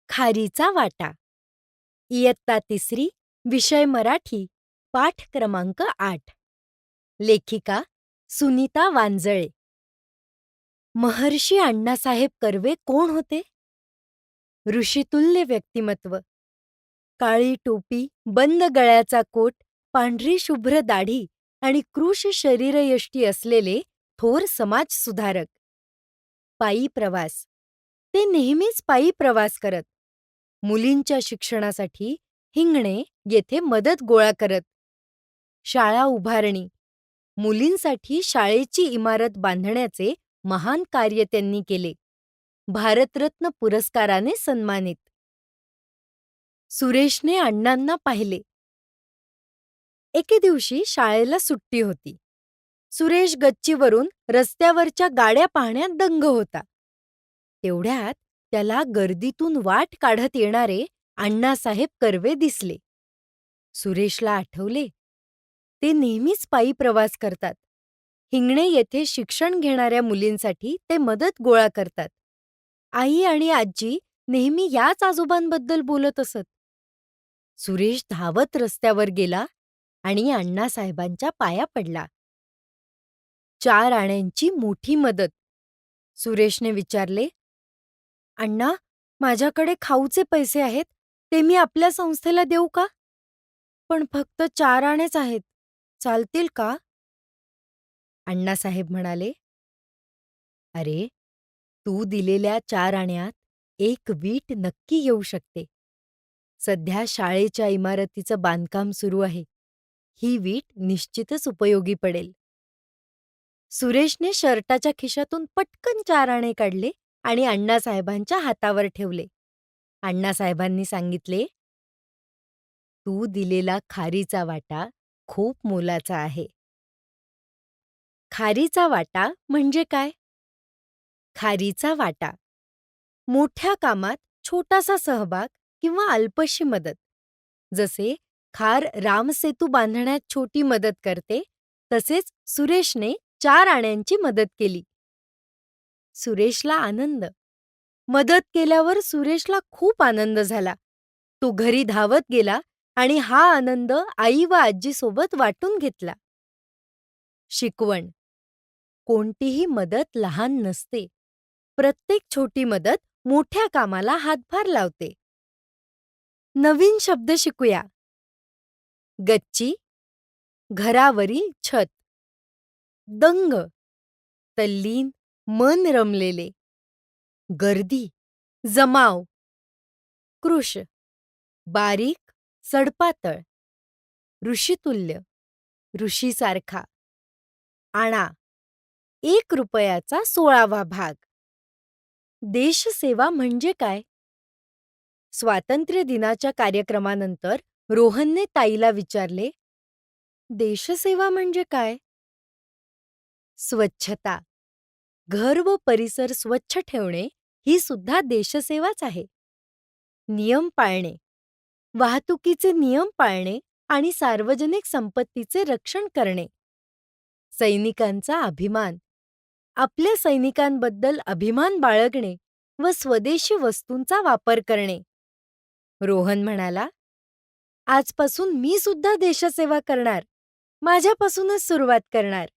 खारीचा वाटा. इयत्ता तिसरी, विषय मराठी, पाठ क्रमांक 8. लेखिका सुनीता वांजळे. महर्षी अण्णासाहेब कर्वे कोण होते? ऋषितुल्य व्यक्तिमत्व. काळी टोपी, बंद गळ्याचा कोट, पांढरी शुभ्र दाढी आणि कृश शरीरयष्टी असलेले थोर समाजसुधारक. पायी प्रवास. ते नेहमीच पायी प्रवास करत. मुलींच्या शिक्षणासाठी हिंगणे येथे मदत गोळा करत. शाळा उभारणी. मुलींसाठी शाळेची इमारत बांधण्याचे महान कार्य त्यांनी केले. भारतरत्न पुरस्काराने सन्मानित. सुरेशने अण्णांना पाहिले. एके दिवशी शाळेला सुट्टी होती. सुरेश गच्चीवरून रस्त्यावरच्या गाड्या पाहण्यात दंग होता. तेवढ्यात त्याला गर्दीतून वाट काढत येणारे अण्णासाहेब कर्वे दिसले. सुरेशला आठवले, ते नेहमीच पायी प्रवास करतात. हिंगणे येथे शिक्षण घेणाऱ्या मुलींसाठी ते मदत गोळा करतात. आई आणि आजी नेहमी याच आजोबांबद्दल बोलत असत. सुरेश धावत रस्त्यावर गेला आणि अण्णासाहेबांच्या पाया पडला. 4 आण्यांची मोठी मदत. सुरेशने विचारले, "अण्णा, माझ्याकडे खाऊचे पैसे आहेत, ते मी आपल्या संस्थेला देऊ का? पण फक्त 4 आणेच आहेत, चालतील का?" अण्णासाहेब म्हणाले, "अरे, तू दिलेल्या 4 आण्यात एक वीट नक्की येऊ शकते. सध्या शाळेच्या इमारतीचं बांधकाम सुरू आहे. ही वीट निश्चितच उपयोगी पडेल." सुरेशने शर्टाच्या खिशातून पटकन 4 आणे काढले आणि अण्णासाहेबांच्या हातावर ठेवले. अण्णासाहेबांनी सांगितले, "तू दिलेला खारीचा वाटा खूप मोलाचा आहे." खारीचा वाटा म्हणजे काय? खारीचा वाटा. मोठ्या कामात छोटासा सहभाग किंवा अल्पशी मदत. जसे खार रामसेतू बांधण्यात छोटी मदत करते, तसेच सुरेशने 4 आण्यांची मदत केली. सुरेशला आनंद. मदत केल्यावर सुरेशला खूप आनंद झाला. तो घरी धावत गेला आणि हा आनंद आई व आजीसोबत वाटून घेतला. शिकवण. कोणतीही मदत लहान नसते. प्रत्येक छोटी मदत मोठ्या कामाला हातभार लावते. नवीन शब्द शिकूया. गच्ची, घरावरील छत. दंग, तल्लीन, मन रमलेले. गर्दी, जमाव. कृश, बारीक, सडपातळ. ऋषितुल्य, ऋषीसारखा. आणा, 1 रुपयाचा 16वा भाग. देशसेवा म्हणजे काय? स्वातंत्र्य दिनाच्या कार्यक्रमानंतर रोहनने ताईला विचारले, देशसेवा म्हणजे काय? स्वच्छता. घर व परिसर स्वच्छ ठेवणे ही सुद्धा देशसेवाच आहे. नियम पाळणे. वाहतुकीचे नियम पाळणे आणि सार्वजनिक संपत्तीचे रक्षण करणे. सैनिकांचा अभिमान. आपल्या सैनिकांबद्दल अभिमान बाळगणे व स्वदेशी वस्तूंचा वापर करणे. रोहन म्हणाला, आजपासून मी सुद्धा देशसेवा करणार. माझ्यापासूनच सुरुवात करणार.